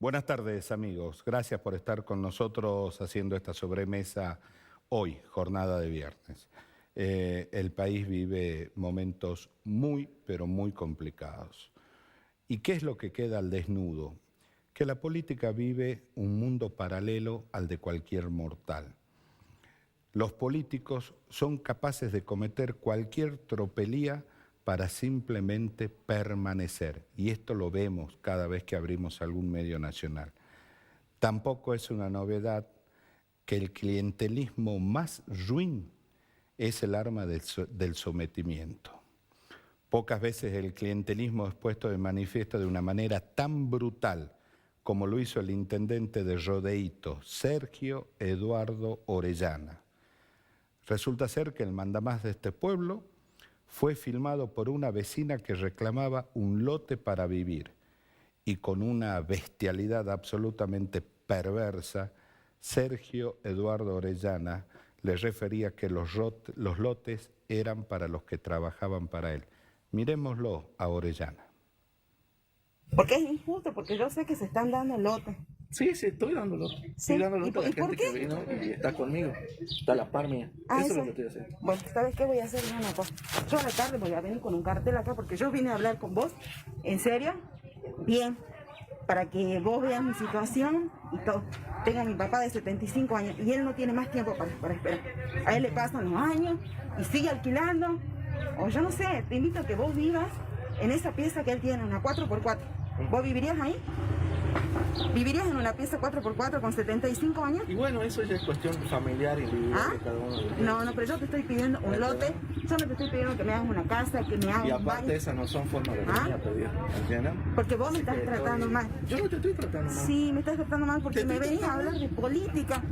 Buenas tardes, amigos. Gracias por estar con nosotros haciendo esta sobremesa hoy, jornada de viernes. El país vive momentos muy, pero muy complicados. ¿Y qué es lo que queda al desnudo? Que la política vive un mundo paralelo al de cualquier mortal. Los políticos son capaces de cometer cualquier tropelía para simplemente permanecer. Y esto lo vemos cada vez que abrimos algún medio nacional. Tampoco es una novedad que el clientelismo más ruin es el arma del sometimiento. Pocas veces el clientelismo es puesto de manifiesto de una manera tan brutal como lo hizo el intendente de Rodeíto, Sergio Eduardo Orellana. Resulta ser que el mandamás de este pueblo fue filmado por una vecina que reclamaba un lote para vivir y con una bestialidad absolutamente perversa, Sergio Eduardo Orellana le refería que los lotes eran para los que trabajaban para él. Miremoslo a Orellana. Porque es injusto, porque yo sé que se están dando lotes. Sí, estoy dándolo. Estoy dándolo a la gente que vino y está conmigo. Está a la par mía. Eso es lo que estoy haciendo. Bueno, ¿sabes qué voy a hacer? Una cosa. Yo a la tarde voy a venir con un cartel acá porque yo vine a hablar con vos. ¿En serio? Bien. Para que vos veas mi situación y todo. Tengo a mi papá de 75 años y él no tiene más tiempo para esperar. A él le pasan los años y sigue alquilando. O yo no sé, te invito a que vos vivas en esa pieza que él tiene, una 4x4. ¿Vos vivirías ahí? ¿Vivirías en una pieza 4x4 con 75 años? Y bueno, eso ya es cuestión familiar y individual de cada uno. No, pero yo te estoy pidiendo un lote, yo no te estoy pidiendo que me hagas una casa, que me hagas y un baño. aparte esas no son formas de venir a pedir, ¿entiendes? Porque vos me estás tratando mal. Yo no te estoy tratando mal. Sí, me estás tratando mal porque me venís a hablar de política.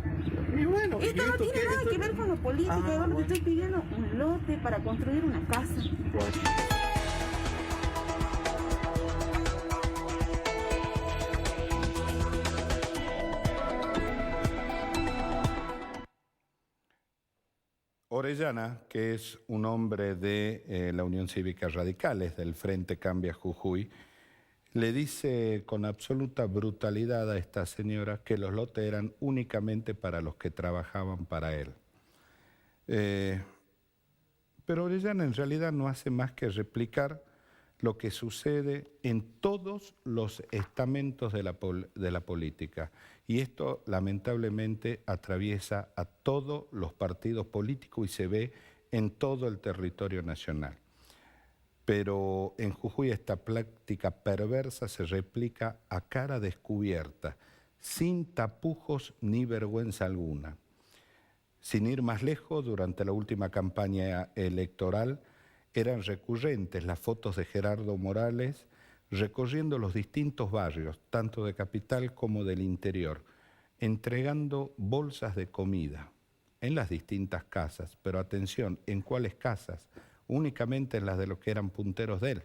Y bueno, esto no tiene nada que ver con lo político, yo no te estoy pidiendo un lote para construir una casa. Orellana, que es un hombre de la Unión Cívica Radicales, del Frente Cambia Jujuy, le dice con absoluta brutalidad a esta señora que los lotes eran únicamente para los que trabajaban para él. Pero Orellana en realidad no hace más que replicar lo que sucede en todos los estamentos de la política. Y esto lamentablemente atraviesa a todos los partidos políticos y se ve en todo el territorio nacional. Pero en Jujuy esta práctica perversa se replica a cara descubierta, sin tapujos ni vergüenza alguna. Sin ir más lejos, durante la última campaña electoral eran recurrentes las fotos de Gerardo Morales recorriendo los distintos barrios, tanto de capital como del interior, entregando bolsas de comida en las distintas casas. Pero atención, ¿en cuáles casas? Únicamente en las de los que eran punteros de él.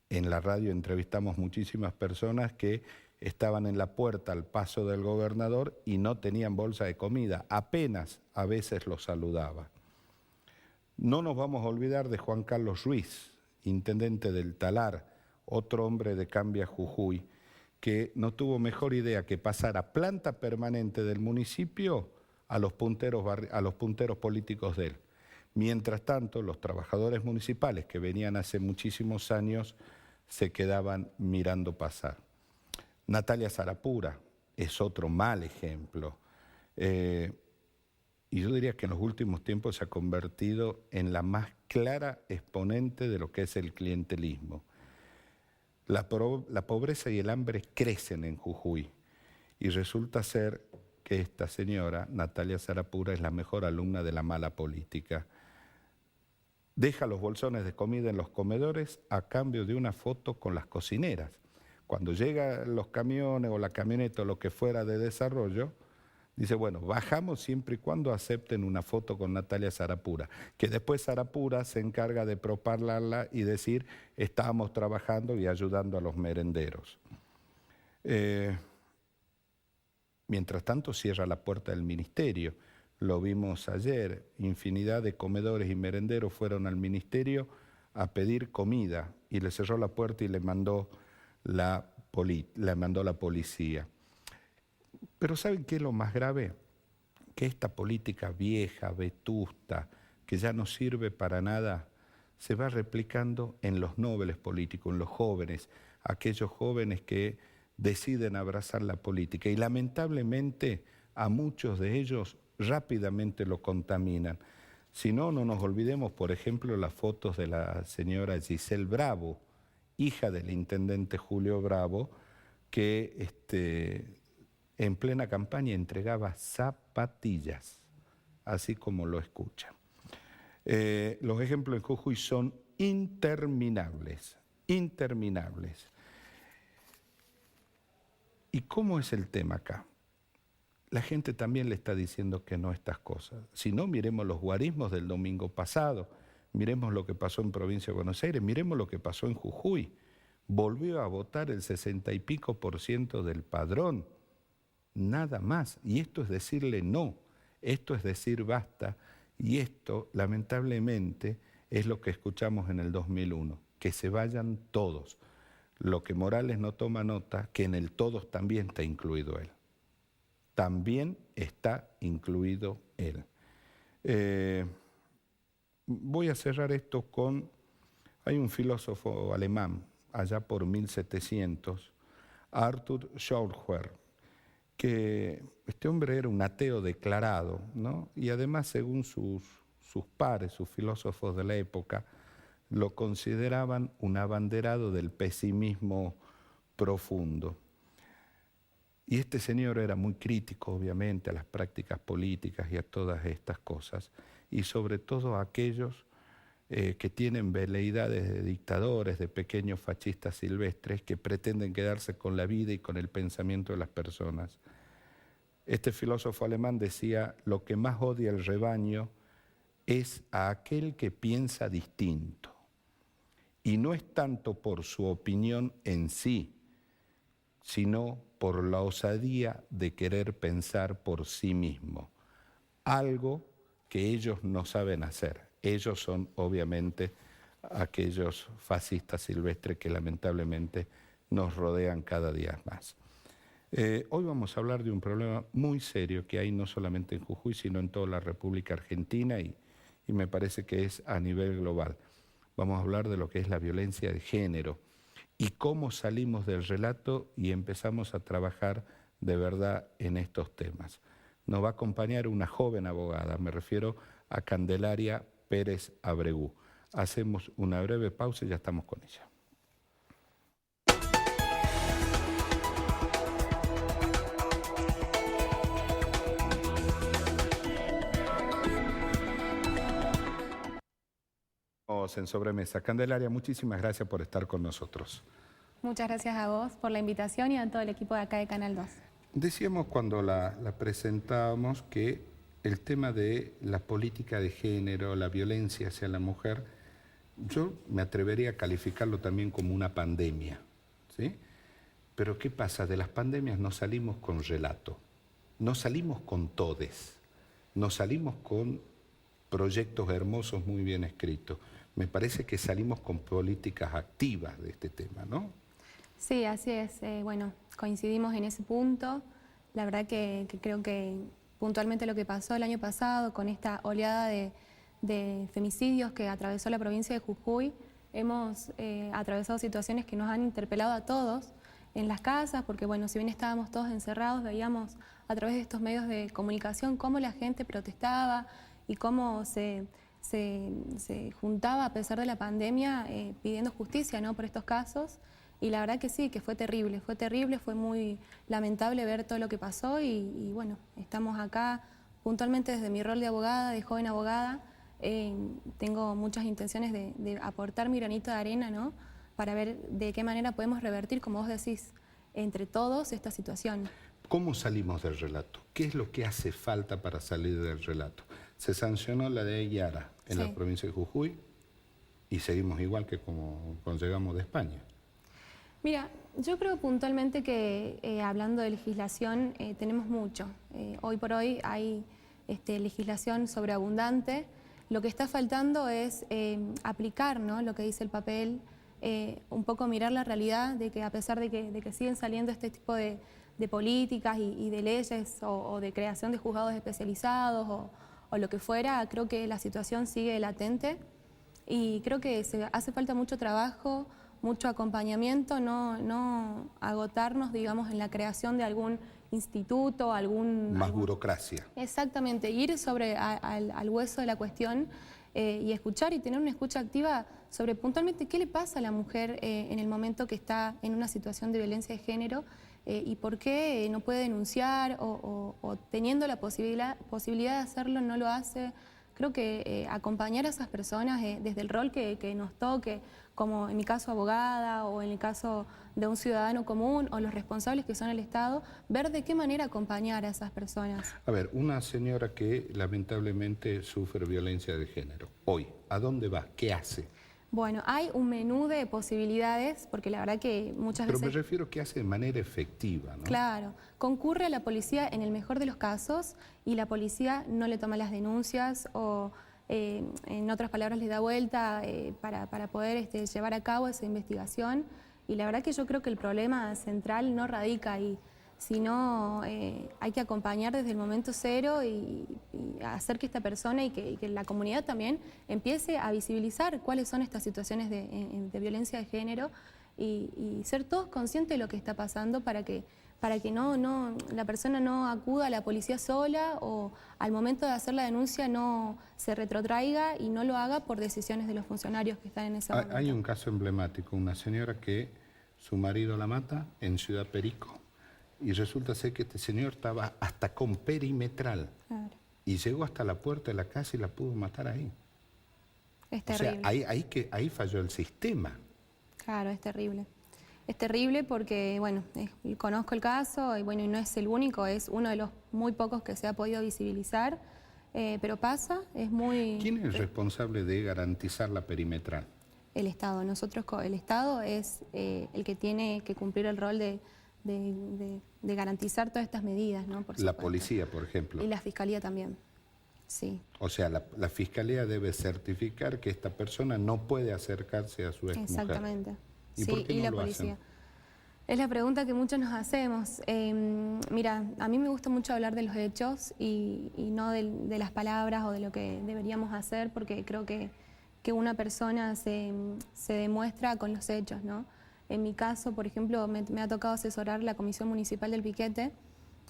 En la radio entrevistamos muchísimas personas que estaban en la puerta al paso del gobernador y no tenían bolsa de comida, apenas a veces los saludaba. No nos vamos a olvidar de Juan Carlos Ruiz, intendente del Talar, otro hombre de Cambia Jujuy, que no tuvo mejor idea que pasar a planta permanente del municipio a los punteros políticos de él. Mientras tanto, los trabajadores municipales que venían hace muchísimos años se quedaban mirando pasar. Natalia Sarapura es otro mal ejemplo. Y yo diría que en los últimos tiempos se ha convertido en la más clara exponente de lo que es el clientelismo. La pobreza y el hambre crecen en Jujuy y resulta ser que esta señora, Natalia Sarapura, es la mejor alumna de la mala política. Deja los bolsones de comida en los comedores a cambio de una foto con las cocineras. Cuando llegan los camiones o la camioneta o lo que fuera de desarrollo, dice, bueno, bajamos siempre y cuando acepten una foto con Natalia Sarapura, que después Sarapura se encarga de propalarla y decir, estábamos trabajando y ayudando a los merenderos. Mientras tanto cierra la puerta del ministerio. Lo vimos ayer, infinidad de comedores y merenderos fueron al ministerio a pedir comida y le cerró la puerta y le mandó la la policía. Pero ¿saben qué es lo más grave? Que esta política vieja, vetusta, que ya no sirve para nada, se va replicando en los nobles políticos, en los jóvenes, aquellos jóvenes que deciden abrazar la política. Y lamentablemente a muchos de ellos rápidamente lo contaminan. Si no, no nos olvidemos, por ejemplo, las fotos de la señora Giselle Bravo, hija del intendente Julio Bravo, que en plena campaña entregaba zapatillas, así como lo escuchan. Los ejemplos en Jujuy son interminables, interminables. ¿Y cómo es el tema acá? La gente también le está diciendo que no a estas cosas. Si no, miremos los guarismos del domingo pasado, miremos lo que pasó en Provincia de Buenos Aires, miremos lo que pasó en Jujuy. Volvió a votar el 60 y pico % del padrón, nada más. Y esto es decirle no, esto es decir basta. Y esto, lamentablemente, es lo que escuchamos en el 2001, que se vayan todos. Lo que Morales no toma nota, que en el todos también está incluido él. También está incluido él. Voy a cerrar esto con... Hay un filósofo alemán, allá por 1700, Arthur Schauer, que este hombre era un ateo declarado, ¿no? Y además, según sus pares, sus filósofos de la época, lo consideraban un abanderado del pesimismo profundo. Y este señor era muy crítico, obviamente, a las prácticas políticas y a todas estas cosas, y sobre todo a aquellos que tienen veleidades de dictadores, de pequeños fascistas silvestres que pretenden quedarse con la vida y con el pensamiento de las personas. Este filósofo alemán decía: lo que más odia el rebaño es a aquel que piensa distinto. Y no es tanto por su opinión en sí, sino por la osadía de querer pensar por sí mismo. Algo que ellos no saben hacer. Ellos son, obviamente, aquellos fascistas silvestres que lamentablemente nos rodean cada día más. Hoy vamos a hablar de un problema muy serio que hay no solamente en Jujuy, sino en toda la República Argentina y me parece que es a nivel global. Vamos a hablar de lo que es la violencia de género y cómo salimos del relato y empezamos a trabajar de verdad en estos temas. Nos va a acompañar una joven abogada, me refiero a Candelaria Pérez Abregú. Hacemos una breve pausa y ya estamos con ella. En Sobremesa. Candelaria, muchísimas gracias por estar con nosotros. Muchas gracias a vos por la invitación y a todo el equipo de acá de Canal 2. Decíamos cuando la presentábamos que el tema de la política de género, la violencia hacia la mujer, yo me atrevería a calificarlo también como una pandemia, ¿sí? Pero ¿qué pasa? De las pandemias no salimos con relato, no salimos con todes, no salimos con proyectos hermosos muy bien escritos. Me parece que salimos con políticas activas de este tema, ¿no? Sí, así es. Bueno, coincidimos en ese punto. La verdad que creo que puntualmente lo que pasó el año pasado con esta oleada de femicidios que atravesó la provincia de Jujuy, hemos atravesado situaciones que nos han interpelado a todos en las casas, porque bueno, si bien estábamos todos encerrados, veíamos a través de estos medios de comunicación cómo la gente protestaba y cómo se juntaba a pesar de la pandemia pidiendo justicia, ¿no?, por estos casos. Y la verdad que sí, que fue terrible, fue muy lamentable ver todo lo que pasó y bueno, estamos acá puntualmente desde mi rol de abogada, de joven abogada. Tengo muchas intenciones de aportar mi granito de arena, ¿no?, para ver de qué manera podemos revertir, como vos decís, entre todos esta situación. ¿Cómo salimos del relato? ¿Qué es lo que hace falta para salir del relato? Se sancionó la ley Yara en la provincia de Jujuy y seguimos igual que como cuando llegamos de España. Mira, yo creo puntualmente que hablando de legislación tenemos mucho. Hoy por hoy hay legislación sobreabundante. Lo que está faltando es aplicar, ¿no?, lo que dice el papel, un poco mirar la realidad de que a pesar de que siguen saliendo este tipo de políticas y de leyes o de creación de juzgados especializados o lo que fuera, creo que la situación sigue latente y creo que hace falta mucho trabajo, mucho acompañamiento, no agotarnos, digamos, en la creación de algún instituto, Más burocracia. Exactamente, ir al hueso de la cuestión y escuchar y tener una escucha activa sobre puntualmente qué le pasa a la mujer en el momento que está en una situación de violencia de género y por qué no puede denunciar o teniendo la posibilidad de hacerlo no lo hace. Creo que acompañar a esas personas desde el rol que nos toque, como en mi caso abogada o en el caso de un ciudadano común o los responsables que son el Estado, ver de qué manera acompañar a esas personas. A ver, una señora que lamentablemente sufre violencia de género, hoy, ¿a dónde va? ¿Qué hace? Bueno, hay un menú de posibilidades, porque la verdad que muchas veces... Pero me refiero que hace de manera efectiva, ¿no? Claro, concurre a la policía en el mejor de los casos y la policía no le toma las denuncias o, en otras palabras, le da vuelta para poder llevar a cabo esa investigación. Y la verdad que yo creo que el problema central no radica ahí, sino hay que acompañar desde el momento cero y hacer que esta persona y que la comunidad también empiece a visibilizar cuáles son estas situaciones de violencia de género y ser todos conscientes de lo que está pasando para que la persona no acuda a la policía sola o al momento de hacer la denuncia no se retrotraiga y no lo haga por decisiones de los funcionarios que están en ese momento. Hay un caso emblemático, una señora que su marido la mata en Ciudad Perico. Y resulta ser que este señor estaba hasta con perimetral. Claro. Y llegó hasta la puerta de la casa y la pudo matar ahí. Es terrible. O sea, ahí falló el sistema. Claro, es terrible. Es terrible porque, bueno, conozco el caso y bueno, y no es el único, es uno de los muy pocos que se ha podido visibilizar, pero pasa, es muy... ¿Quién es el responsable de garantizar la perimetral? El Estado. El Estado es el que tiene que cumplir el rol de garantizar todas estas medidas, ¿no? Por la supuesto. policía, por ejemplo. Y la Fiscalía también, sí. O sea, la Fiscalía debe certificar que esta persona no puede acercarse a su exmujer. Exactamente. ¿Y sí, por qué no la lo policía. hacen? Es la pregunta que muchos nos hacemos. Mira, a mí me gusta mucho hablar de los hechos y no de las palabras o de lo que deberíamos hacer, porque creo que una persona se demuestra con los hechos, ¿no? En mi caso, por ejemplo, me ha tocado asesorar la Comisión Municipal del Piquete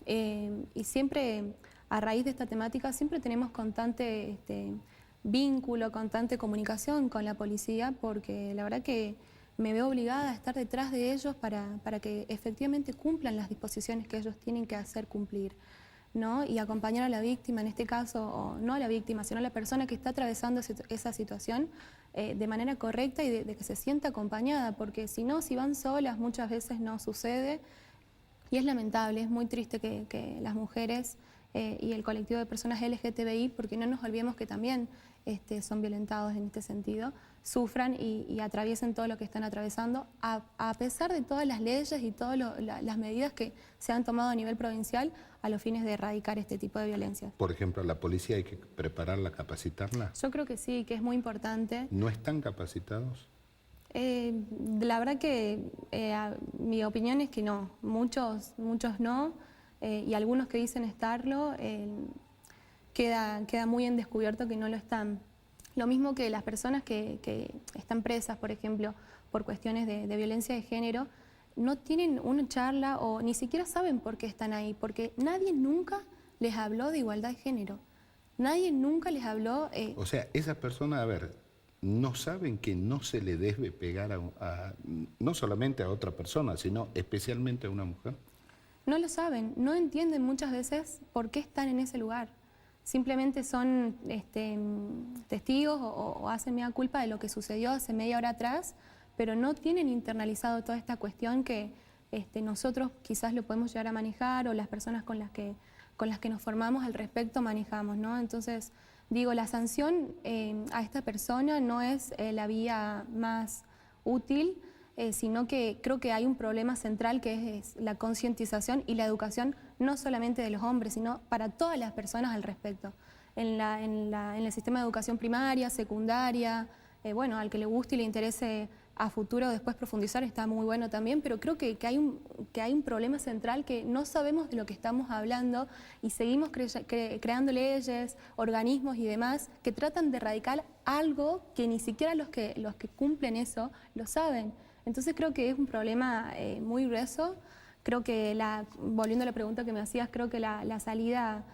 y siempre, a raíz de esta temática, siempre tenemos constante vínculo, constante comunicación con la policía, porque la verdad que me veo obligada a estar detrás de ellos para que efectivamente cumplan las disposiciones que ellos tienen que hacer cumplir, ¿no? Y acompañar a la víctima, en este caso, o no a la víctima, sino a la persona que está atravesando esa situación de manera correcta y de que se sienta acompañada, porque si no, si van solas, muchas veces no sucede. Y es lamentable, es muy triste que las mujeres y el colectivo de personas LGTBI, porque no nos olvidemos que también son violentados en este sentido, sufran y atraviesen todo lo que están atravesando, a pesar de todas las leyes y todas las medidas que se han tomado a nivel provincial a los fines de erradicar este tipo de violencia. Por ejemplo, ¿la policía hay que prepararla, capacitarla? Yo creo que sí, que es muy importante. ¿No están capacitados? La verdad que mi opinión es que no, muchos no, y algunos que dicen estarlo, queda muy en descubierto que no lo están. Lo mismo que las personas que están presas, por ejemplo, por cuestiones de violencia de género, no tienen una charla o ni siquiera saben por qué están ahí, porque nadie nunca les habló de igualdad de género. Nadie nunca les habló... O sea, esas personas, a ver, no saben que no se le debe pegar no solamente a otra persona, sino especialmente a una mujer. No lo saben, no entienden muchas veces por qué están en ese lugar. Simplemente son testigos o hacen mea culpa de lo que sucedió hace media hora atrás, pero no tienen internalizado toda esta cuestión que nosotros quizás lo podemos llegar a manejar o las personas con las que nos formamos al respecto manejamos, ¿no? Entonces, digo, la sanción a esta persona no es la vía más útil, sino que creo que hay un problema central que es la concientización y la educación no solamente de los hombres, sino para todas las personas al respecto. En el sistema de educación primaria, secundaria, bueno, al que le guste y le interese a futuro después profundizar, está muy bueno también, pero creo que hay un problema central que no sabemos de lo que estamos hablando y seguimos creando leyes, organismos y demás que tratan de erradicar algo que ni siquiera los que cumplen eso lo saben. Entonces creo que es un problema muy grueso. Creo que, volviendo a la pregunta que me hacías, creo que la salida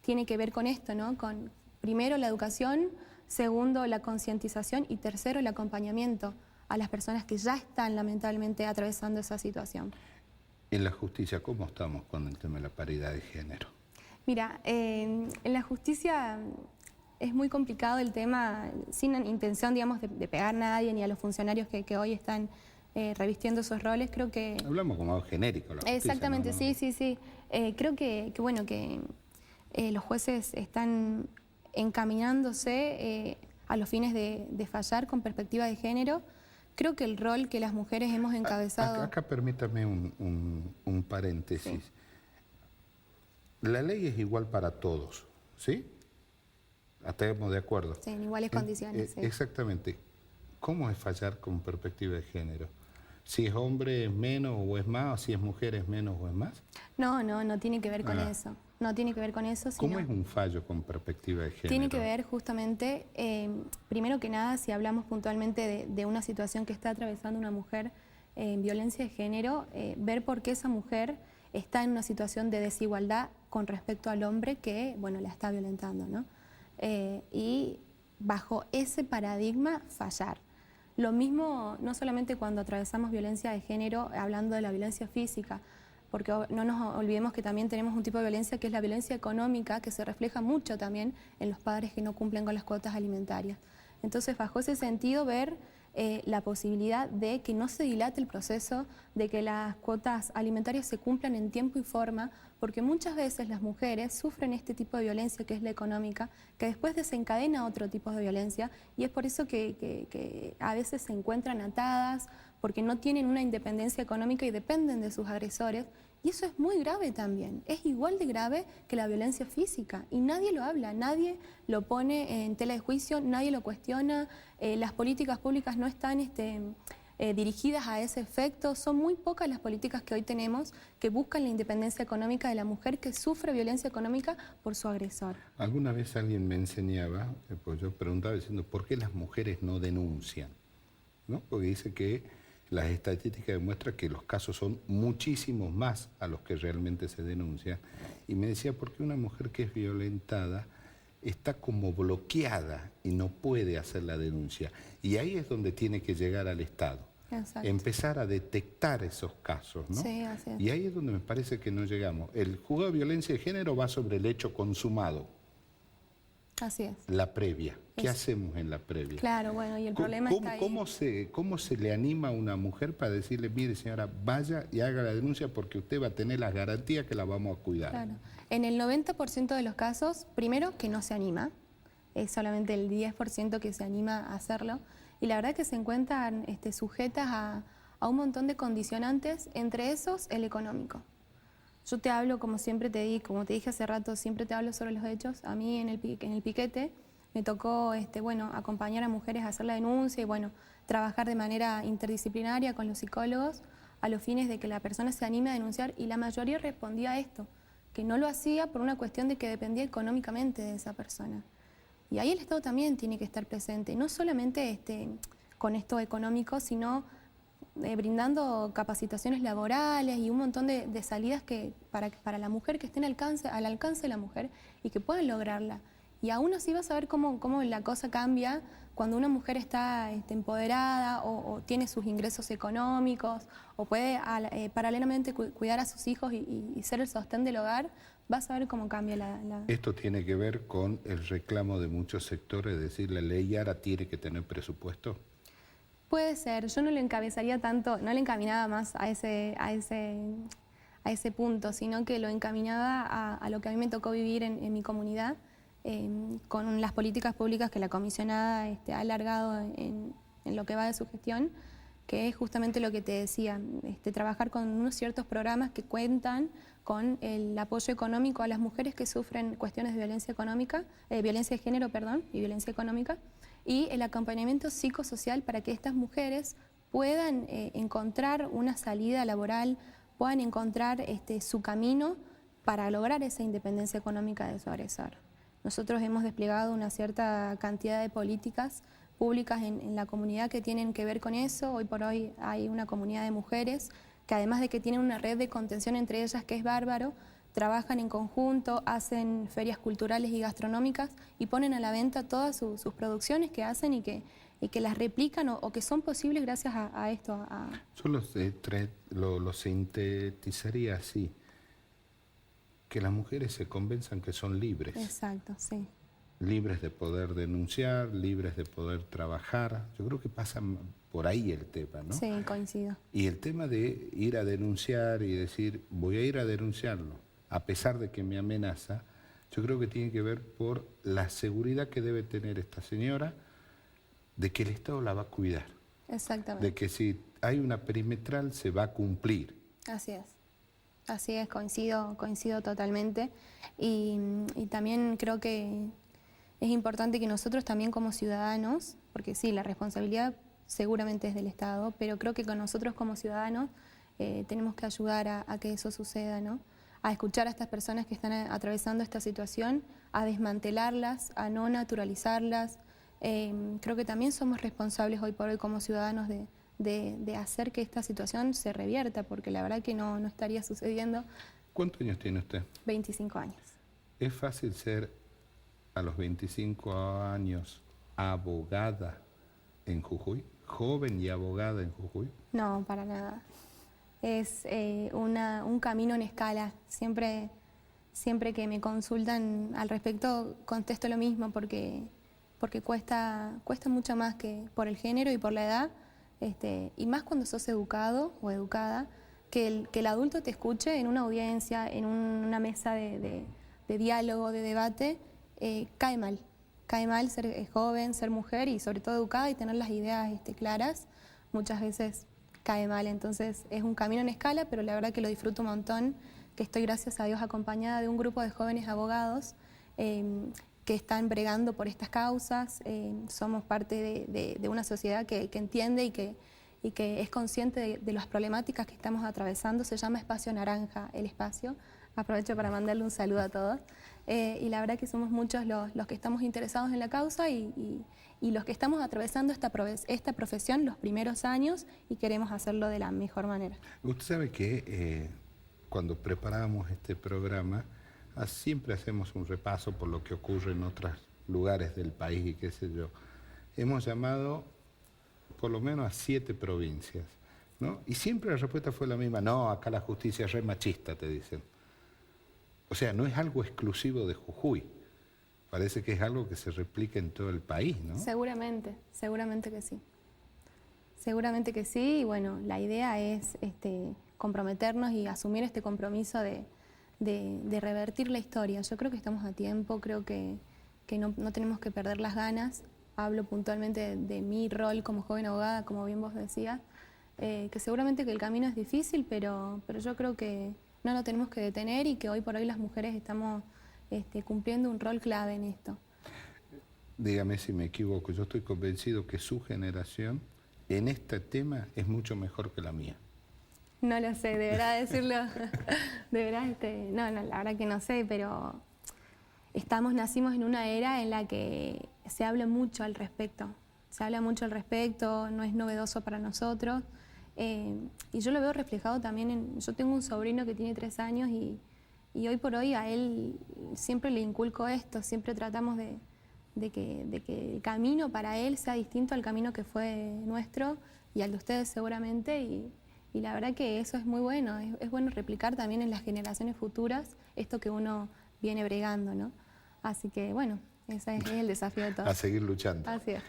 tiene que ver con esto, ¿no? Con, primero, la educación, segundo, la concientización y tercero, el acompañamiento a las personas que ya están lamentablemente atravesando esa situación. En la justicia, ¿cómo estamos con el tema de la paridad de género? Mira, en la justicia es muy complicado el tema, sin intención, digamos, de pegar a nadie ni a los funcionarios que hoy están revistiendo esos roles. Creo que... Hablamos como algo genérico. La justicia, exactamente, ¿no? Sí. Creo que los jueces están encaminándose a los fines de fallar con perspectiva de género. Creo que el rol que las mujeres hemos encabezado... Acá permítame un paréntesis. Sí. La ley es igual para todos, ¿sí? Estamos de acuerdo. Sí, en iguales condiciones. Sí. Exactamente. ¿Cómo es fallar con perspectiva de género? ¿Si es hombre es menos o es más? ¿O si es mujer es menos o es más? No tiene que ver con eso. No tiene que ver con eso. ¿Cómo es un fallo con perspectiva de género? Tiene que ver justamente, primero que nada, si hablamos puntualmente de una situación que está atravesando una mujer en violencia de género, ver por qué esa mujer está en una situación de desigualdad con respecto al hombre que, bueno, la está violentando, ¿no? Y bajo ese paradigma fallar. Lo mismo, no solamente cuando atravesamos violencia de género, hablando de la violencia física, porque no nos olvidemos que también tenemos un tipo de violencia que es la violencia económica, que se refleja mucho también en los padres que no cumplen con las cuotas alimentarias. Entonces, bajo ese sentido, ver la posibilidad de que no se dilate el proceso, de que las cuotas alimentarias se cumplan en tiempo y forma, porque muchas veces las mujeres sufren este tipo de violencia que es la económica, que después desencadena otro tipo de violencia, y es por eso que a veces se encuentran atadas, porque no tienen una independencia económica y dependen de sus agresores, y eso es muy grave también, es igual de grave que la violencia física, y nadie lo habla, nadie lo pone en tela de juicio, nadie lo cuestiona, las políticas públicas no están dirigidas a ese efecto. Son muy pocas las políticas que hoy tenemos que buscan la independencia económica de la mujer que sufre violencia económica por su agresor. Alguna vez alguien me enseñaba, pues yo preguntaba diciendo, ¿por qué las mujeres no denuncian? ¿No? Porque dice que las estadísticas demuestran que los casos son muchísimos más a los que realmente se denuncian. Y me decía, ¿por qué una mujer que es violentada está como bloqueada y no puede hacer la denuncia? Y ahí es donde tiene que llegar al Estado. Exacto. Empezar a detectar esos casos, ¿no? Sí, así es. Y ahí es donde me parece que no llegamos. El juzgado de violencia de género va sobre el hecho consumado. Así es. La previa. ¿Qué hacemos en la previa? Claro, bueno, y el problema está ahí. ¿Cómo se le anima a una mujer para decirle, mire señora, vaya y haga la denuncia porque usted va a tener las garantías que la vamos a cuidar? Claro. En el 90% de los casos, primero que no se anima, es solamente el 10% que se anima a hacerlo, y la verdad que se encuentran sujetas a un montón de condicionantes, entre esos el económico. Yo te hablo, como siempre como te dije hace rato, siempre te hablo sobre los hechos. A mí en el piquete me tocó acompañar a mujeres a hacer la denuncia y bueno, trabajar de manera interdisciplinaria con los psicólogos a los fines de que la persona se anime a denunciar, y la mayoría respondía a esto, que no lo hacía por una cuestión de que dependía económicamente de esa persona. Y ahí el Estado también tiene que estar presente, no solamente con esto económico, sino brindando capacitaciones laborales y un montón de salidas para la mujer que estén al alcance de la mujer y que puedan lograrla. Y aún así vas a ver cómo la cosa cambia cuando una mujer está empoderada o tiene sus ingresos económicos o puede paralelamente cuidar a sus hijos y ser el sostén del hogar. Vas a ver cómo cambia la... Esto tiene que ver con el reclamo de muchos sectores, es decir, la ley ahora tiene que tener presupuesto. Puede ser, yo no le encabezaría tanto, no le encaminaba más a ese punto, sino que lo encaminaba a lo que a mí me tocó vivir en mi comunidad, con las políticas públicas que la comisionada ha alargado en lo que va de su gestión, que es justamente lo que te decía, trabajar con unos ciertos programas que cuentan con el apoyo económico a las mujeres que sufren cuestiones de violencia económica, violencia de género, perdón, y violencia económica, y el acompañamiento psicosocial para que estas mujeres puedan encontrar una salida laboral, puedan encontrar su camino para lograr esa independencia económica de su agresor. Nosotros hemos desplegado una cierta cantidad de políticas públicas en la comunidad que tienen que ver con eso. Hoy por hoy hay una comunidad de mujeres que, además de que tienen una red de contención entre ellas que es bárbaro, trabajan en conjunto, hacen ferias culturales y gastronómicas y ponen a la venta todas sus producciones que hacen y que las replican o que son posibles gracias a esto. Yo lo sintetizaría así, que las mujeres se convenzan que son libres. Exacto, sí. Libres de poder denunciar, libres de poder trabajar. Yo creo que pasa por ahí el tema, ¿no? Sí, coincido. Y el tema de ir a denunciar y decir, voy a ir a denunciarlo, a pesar de que me amenaza, yo creo que tiene que ver por la seguridad que debe tener esta señora de que el Estado la va a cuidar. Exactamente. De que si hay una perimetral se va a cumplir. Así es, coincido totalmente. Y también creo que es importante que nosotros también como ciudadanos, porque sí, la responsabilidad seguramente es del Estado, pero creo que con nosotros como ciudadanos tenemos que ayudar a que eso suceda, ¿no? A escuchar a estas personas que están atravesando esta situación, a desmantelarlas, a no naturalizarlas. Creo que también somos responsables hoy por hoy como ciudadanos de hacer que esta situación se revierta, porque la verdad que no estaría sucediendo. ¿Cuántos años tiene usted? 25 años. ¿Es fácil ser a los 25 años abogada en Jujuy? ¿Joven y abogada en Jujuy? No, para nada. Es un camino en escala. Siempre que me consultan al respecto contesto lo mismo, porque cuesta mucho más que por el género y por la edad, y más cuando sos educado o educada, que el adulto te escuche en una audiencia, en una mesa de diálogo, de debate. Cae mal ser joven, ser mujer y sobre todo educada y tener las ideas claras. Muchas veces cae mal, entonces es un camino en escala, pero la verdad que lo disfruto un montón, que estoy, gracias a Dios, acompañada de un grupo de jóvenes abogados que están bregando por estas causas. Somos parte de una sociedad que entiende y que es consciente de las problemáticas que estamos atravesando. Se llama Espacio Naranja, el espacio. Aprovecho para mandarle un saludo a todos. Y la verdad que somos muchos los que estamos interesados en la causa y los que estamos atravesando esta profesión los primeros años y queremos hacerlo de la mejor manera. Usted sabe que cuando preparábamos este programa siempre hacemos un repaso por lo que ocurre en otros lugares del país y qué sé yo. Hemos llamado por lo menos a 7 provincias, ¿no? Y siempre la respuesta fue la misma: no, acá la justicia es re machista, te dicen. O sea, no es algo exclusivo de Jujuy. Parece que es algo que se replica en todo el país, ¿no? Seguramente que sí. Seguramente que sí, y bueno, la idea es comprometernos y asumir este compromiso de revertir la historia. Yo creo que estamos a tiempo, creo que no tenemos que perder las ganas. Hablo puntualmente de mi rol como joven abogada, como bien vos decías, que seguramente que el camino es difícil, pero yo creo que no lo tenemos que detener y que hoy por hoy las mujeres estamos cumpliendo un rol clave en esto. Dígame si me equivoco, yo estoy convencido que su generación en este tema es mucho mejor que la mía. No lo sé, deberá decirlo. Deberá, no, la verdad que no sé, pero nacimos en una era en la que se habla mucho al respecto. Se habla mucho al respecto, no es novedoso para nosotros. Y yo lo veo reflejado también yo tengo un sobrino que tiene 3 años y hoy por hoy a él siempre le inculco esto, siempre tratamos de que el camino para él sea distinto al camino que fue nuestro y al de ustedes seguramente, y la verdad que eso es muy bueno, es bueno replicar también en las generaciones futuras esto que uno viene bregando, ¿no? Así que bueno, ese es el desafío de todos. A seguir luchando. Así es.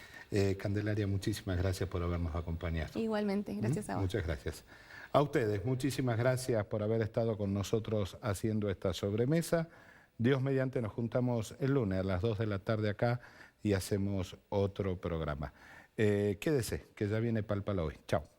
Candelaria, muchísimas gracias por habernos acompañado. Igualmente, gracias a vos. Muchas gracias. A ustedes, muchísimas gracias por haber estado con nosotros haciendo esta sobremesa. Dios mediante, nos juntamos el lunes a las 2 de la tarde acá y hacemos otro programa. Quédese, que ya viene Palpala hoy. Chao.